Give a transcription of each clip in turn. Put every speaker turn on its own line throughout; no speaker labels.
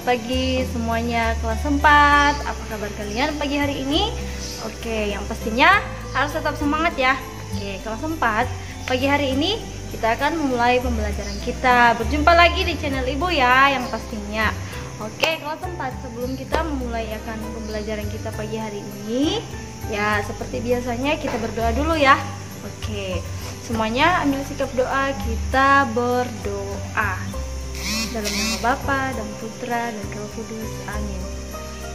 pagi semuanya kelas 4. Apa kabar kalian pagi hari ini? Oke, yang pastinya harus tetap semangat ya. Oke, kelas 4 pagi hari ini kita akan memulai pembelajaran kita. Berjumpa lagi di channel Ibu ya, yang pastinya. Oke, kelas 4, sebelum kita memulai akan pembelajaran kita pagi hari ini, ya seperti biasanya kita berdoa dulu ya. Oke, semuanya ambil sikap doa, kita berdoa. Dalam nama Bapa dan Putra dan Roh Kudus, amin.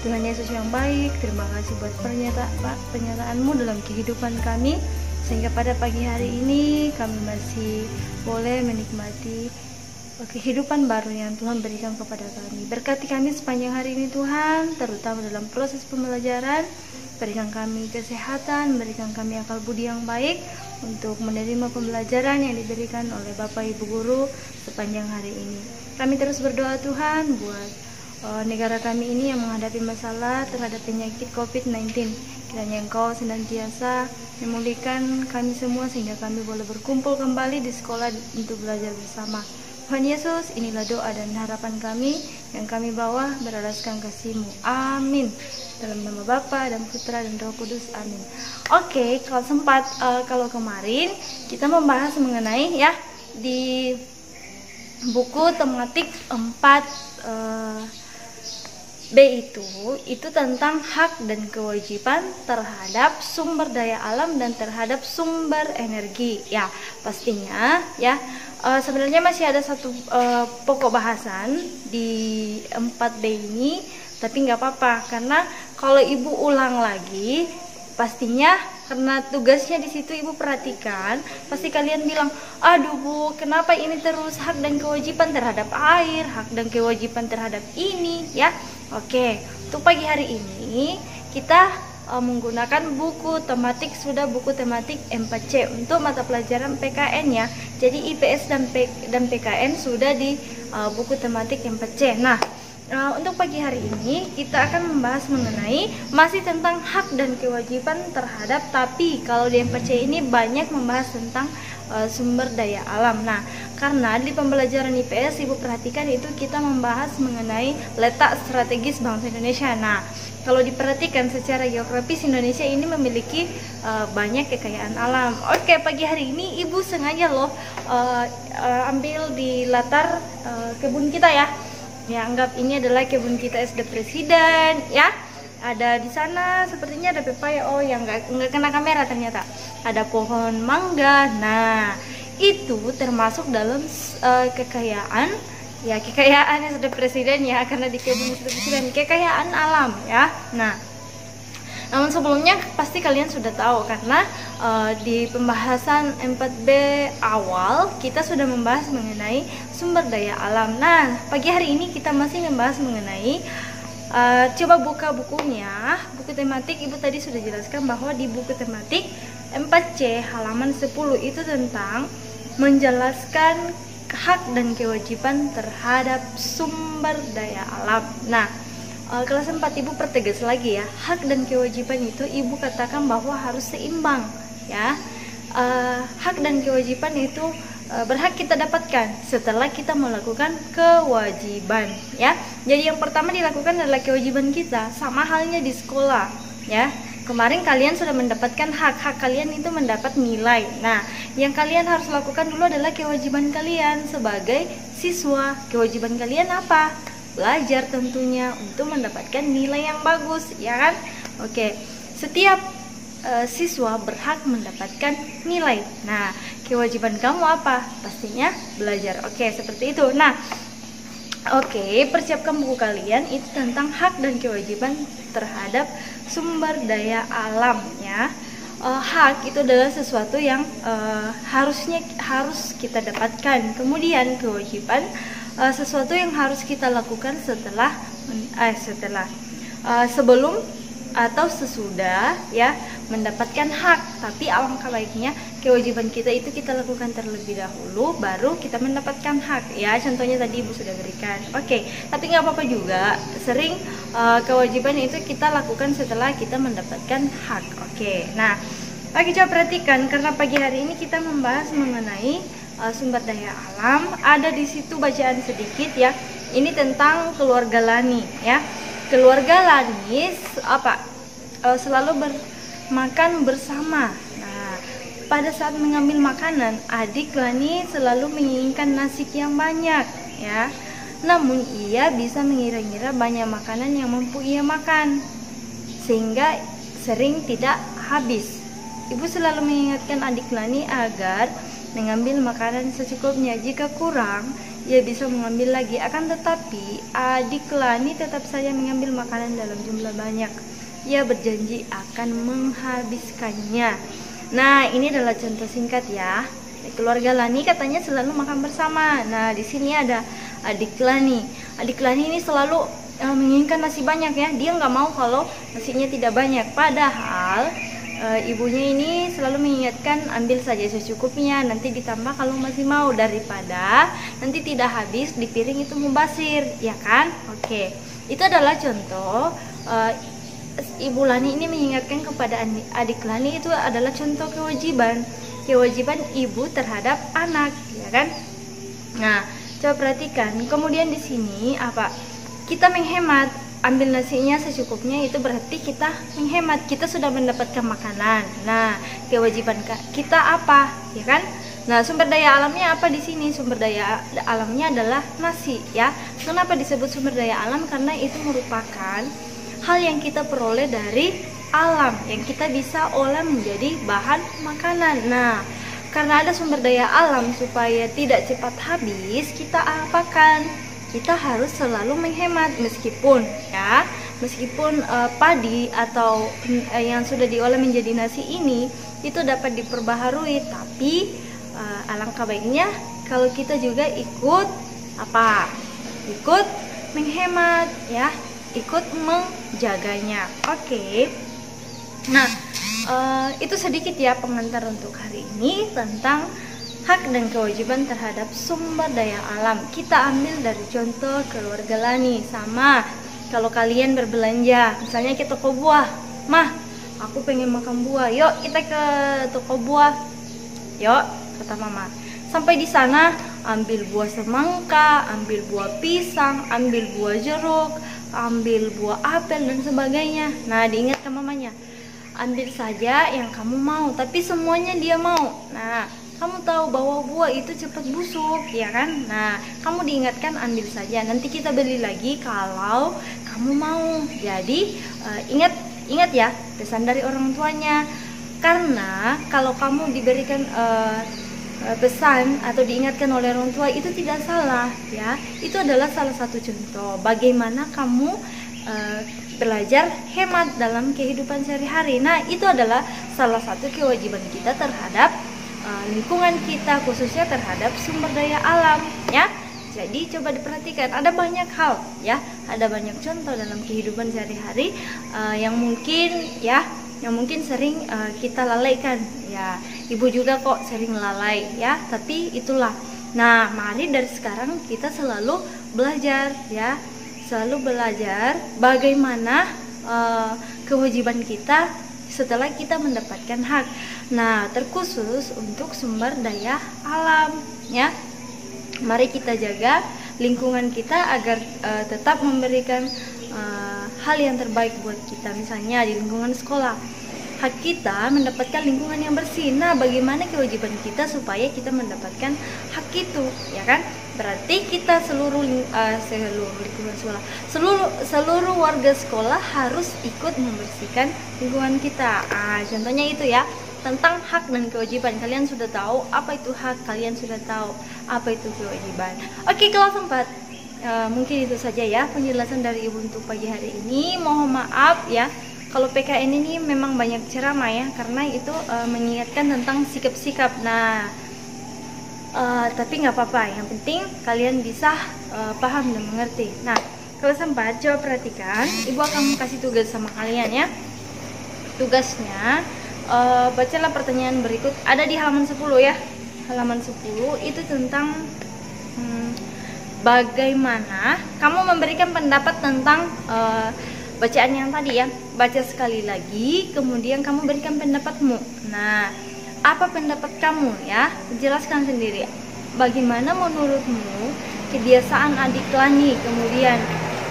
Tuhan Yesus yang baik, terima kasih buat pernyataan-Mu dalam kehidupan kami, sehingga pada pagi hari ini kami masih boleh menikmati kehidupan baru yang Tuhan berikan kepada kami. Berkati kami sepanjang hari ini Tuhan, terutama dalam proses pembelajaran. Berikan kami kesehatan, berikan kami akal budi yang baik untuk menerima pembelajaran yang diberikan oleh Bapak Ibu Guru sepanjang hari ini. Kami terus berdoa Tuhan buat negara kami ini yang menghadapi masalah terhadap penyakit COVID-19. Kiranya Engkau senantiasa memulihkan kami semua sehingga kami boleh berkumpul kembali di sekolah untuk belajar bersama. Tuhan Yesus, inilah doa dan harapan kami yang kami bawa beralaskan kasih-Mu. Amin. Dalam nama Bapa dan Putra dan Roh Kudus, amin. Oke, kelas 4, kalau kemarin kita membahas mengenai ya di buku tematik 4B itu tentang hak dan kewajiban terhadap sumber daya alam dan terhadap sumber energi. Ya, pastinya ya. Sebenarnya masih ada satu pokok bahasan di 4B ini, tapi nggak apa-apa karena kalau Ibu ulang lagi, pastinya karena tugasnya di situ Ibu perhatikan, pasti kalian bilang, aduh Bu, kenapa ini terus hak dan kewajiban terhadap air, hak dan kewajiban terhadap ini, ya. Oke, untuk pagi hari ini kita menggunakan buku tematik, buku tematik 4C untuk mata pelajaran PKN ya. Jadi IPS dan PKN sudah di buku tematik 4C. Nah, untuk pagi hari ini kita akan membahas mengenai masih tentang hak dan kewajiban terhadap, tapi kalau di 4C ini banyak membahas tentang sumber daya alam. Nah, karena di pembelajaran IPS Ibu perhatikan itu kita membahas mengenai letak strategis bangsa Indonesia. Nah, kalau diperhatikan secara geografis Indonesia ini memiliki banyak kekayaan alam. Oke, pagi hari ini Ibu sengaja loh ambil di latar kebun kita ya. Ya, anggap ini adalah kebun kita SD Presiden ya. Ada di sana sepertinya ada pepaya. Oh, yang nggak kena kamera ternyata. Ada pohon mangga. Nah, itu termasuk dalam kekayaan SD Presiden ya, karena di kebun SD Presiden kekayaan alam ya. Nah, namun sebelumnya pasti kalian sudah tahu karena di pembahasan 4B awal kita sudah membahas mengenai sumber daya alam. Nah, pagi hari ini kita masih membahas mengenai coba buka bukunya, buku tematik. Ibu tadi sudah jelaskan bahwa di buku tematik 4C halaman 10 itu tentang menjelaskan hak dan kewajiban terhadap sumber daya alam. Nah, kelas 4 Ibu pertegas lagi ya, hak dan kewajiban itu Ibu katakan bahwa harus seimbang ya. Hak dan kewajiban itu berhak kita dapatkan setelah kita melakukan kewajiban ya. Jadi yang pertama dilakukan adalah kewajiban kita, sama halnya di sekolah ya. Kemarin kalian sudah mendapatkan hak kalian itu mendapat nilai. Nah, yang kalian harus lakukan dulu adalah kewajiban kalian sebagai siswa. Kewajiban kalian apa? Belajar tentunya untuk mendapatkan nilai yang bagus, ya kan? Oke, setiap siswa berhak mendapatkan nilai. Nah, kewajiban kamu apa? Pastinya belajar. Oke, seperti itu. Nah, oke, persiapkan buku kalian itu tentang hak dan kewajiban terhadap sumber daya alam ya. Hak itu adalah sesuatu yang harus kita dapatkan. Kemudian kewajiban sesuatu yang harus kita lakukan sebelum atau sesudah ya mendapatkan hak. Tapi alangkah baiknya kewajiban kita itu kita lakukan terlebih dahulu baru kita mendapatkan hak ya. Contohnya tadi Ibu sudah berikan. Oke, tapi nggak apa-apa juga sering kewajiban itu kita lakukan setelah kita mendapatkan hak. Oke, nah coba perhatikan karena pagi hari ini kita membahas mengenai sumber daya alam. Ada di situ bacaan sedikit ya. Ini tentang keluarga Lani ya. Keluarga Lani selalu bermakan bersama. Nah, pada saat mengambil makanan, adik Lani selalu menginginkan nasi yang banyak ya. Namun ia bisa mengira-ngira banyak makanan yang mampu ia makan, sehingga sering tidak habis. Ibu selalu mengingatkan adik Lani agar mengambil makanan secukupnya. Jika kurang, ia bisa mengambil lagi. Akan tetapi adik Lani tetap saja mengambil makanan dalam jumlah banyak. Ia berjanji akan menghabiskannya. Nah, ini adalah contoh singkat ya. Keluarga Lani katanya selalu makan bersama. Nah, di sini ada adik Lani. Adik Lani ini selalu menginginkan nasi banyak ya. Dia nggak mau kalau nasinya tidak banyak. Padahal ibunya ini selalu mengingatkan ambil saja secukupnya, nanti ditambah kalau masih mau, daripada nanti tidak habis di piring itu mubazir, ya kan? Oke, itu adalah contoh Ibu Lani ini mengingatkan kepada adik Lani, itu adalah contoh kewajiban ibu terhadap anak, ya kan? Nah, coba perhatikan. Kemudian di sini kita menghemat. Ambil nasinya secukupnya, itu berarti kita menghemat, kita sudah mendapatkan makanan. Nah, kewajiban kita apa, ya kan? Nah, sumber daya alamnya apa di sini? Sumber daya alamnya adalah nasi, ya. Kenapa disebut sumber daya alam? Karena itu merupakan hal yang kita peroleh dari alam, yang kita bisa olah menjadi bahan makanan. Nah, karena ada sumber daya alam, supaya tidak cepat habis, kita apakan? Kita harus selalu menghemat, meskipun padi atau yang sudah diolah menjadi nasi ini itu dapat diperbaharui, tapi alangkah baiknya kalau kita juga ikut menghemat ya, ikut menjaganya. Oke. Nah, itu sedikit ya pengantar untuk hari ini tentang hak dan kewajiban terhadap sumber daya alam. Kita ambil dari contoh keluarga Lani. Sama kalau kalian berbelanja, misalnya ke toko buah, "Mah, aku pengen makan buah, yuk kita ke toko buah." "Yuk," kata mama. Sampai di sana, ambil buah semangka, ambil buah pisang, ambil buah jeruk, ambil buah apel dan sebagainya. Nah, diingatkan mamanya, ambil saja yang kamu mau, tapi semuanya dia mau. Nah, kamu tahu bahwa buah itu cepat busuk, ya kan? Nah, kamu diingatkan ambil saja. Nanti kita beli lagi kalau kamu mau. Jadi ingat ya pesan dari orang tuanya. Karena kalau kamu diberikan pesan atau diingatkan oleh orang tua, itu tidak salah, ya. Itu adalah salah satu contoh bagaimana kamu belajar hemat dalam kehidupan sehari-hari. Nah, itu adalah salah satu kewajiban kita terhadap lingkungan kita, khususnya terhadap sumber daya alam, ya. Jadi coba diperhatikan, ada banyak hal ya, ada banyak contoh dalam kehidupan sehari-hari yang mungkin sering kita lalaikan ya. Ibu juga kok sering lalai ya, tapi itulah. Nah, mari dari sekarang kita selalu belajar ya, selalu belajar bagaimana kewajiban kita setelah kita mendapatkan hak. Nah, terkhusus untuk sumber daya alam ya. Mari kita jaga lingkungan kita agar tetap memberikan hal yang terbaik buat kita. Misalnya di lingkungan sekolah, hak kita mendapatkan lingkungan yang bersih. Nah, bagaimana kewajiban kita supaya kita mendapatkan hak itu, ya kan? Berarti kita seluruh lingkungan sekolah, seluruh warga sekolah harus ikut membersihkan lingkungan kita. Contohnya itu ya, tentang hak dan kewajiban. Kalian sudah tahu apa itu hak, kalian sudah tahu apa itu kewajiban. Oke, kelas 4 mungkin itu saja ya penjelasan dari Ibu untuk pagi hari ini. Mohon maaf ya kalau PKN ini memang banyak ceramah ya, karena itu mengingatkan tentang sikap-sikap. Nah, tapi nggak apa-apa, yang penting kalian bisa paham dan mengerti. Nah, kalau sempat coba perhatikan, Ibu akan kasih tugas sama kalian ya. Tugasnya bacalah pertanyaan berikut, ada di halaman 10 ya. Halaman 10 itu tentang bagaimana kamu memberikan pendapat tentang bacaan yang tadi ya. Baca sekali lagi, kemudian kamu berikan pendapatmu. Nah, apa pendapat kamu ya? Jelaskan sendiri. Bagaimana menurutmu kebiasaan adik Lani, kemudian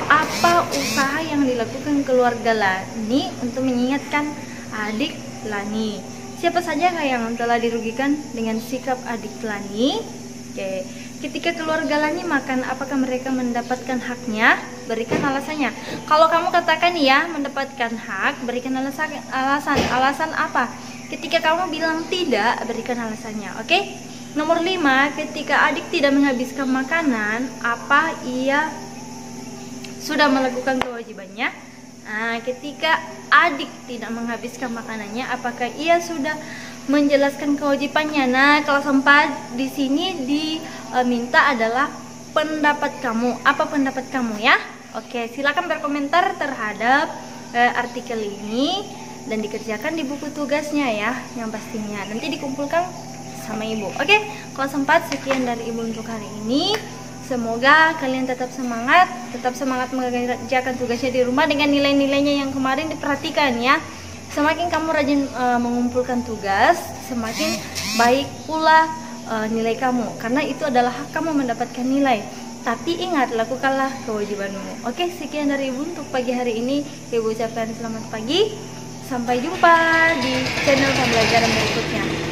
apa usaha yang dilakukan keluarga Lani untuk mengingatkan adik Lani. Siapa saja yang telah dirugikan dengan sikap adik Lani? Oke. Ketika keluarga Lani makan, apakah mereka mendapatkan haknya? Berikan alasannya. Kalau kamu katakan ya mendapatkan hak, berikan alasan apa? Ketika kamu bilang tidak, berikan alasannya. Oke? Nomor 5, ketika adik tidak menghabiskan makanan, apa ia sudah melakukan kewajibannya? Nah, ketika adik tidak menghabiskan makanannya, apakah ia sudah menjelaskan kewajibannya? Nah, kelas 4 di sini diminta adalah pendapat kamu. Apa pendapat kamu ya? Oke, silakan berkomentar terhadap artikel ini dan dikerjakan di buku tugasnya ya, yang pastinya nanti dikumpulkan sama ibu. Oke, kelas 4 sekian dari ibu untuk hari ini. Semoga kalian tetap semangat mengerjakan tugasnya di rumah dengan nilai-nilainya yang kemarin diperhatikan ya. Semakin kamu rajin mengumpulkan tugas, semakin baik pula nilai kamu, karena itu adalah hak kamu mendapatkan nilai. Tapi ingat, lakukanlah kewajibanmu. Oke, sekian dari ibu untuk pagi hari ini. Ibu ucapkan selamat pagi. Sampai jumpa di channel pembelajaran berikutnya.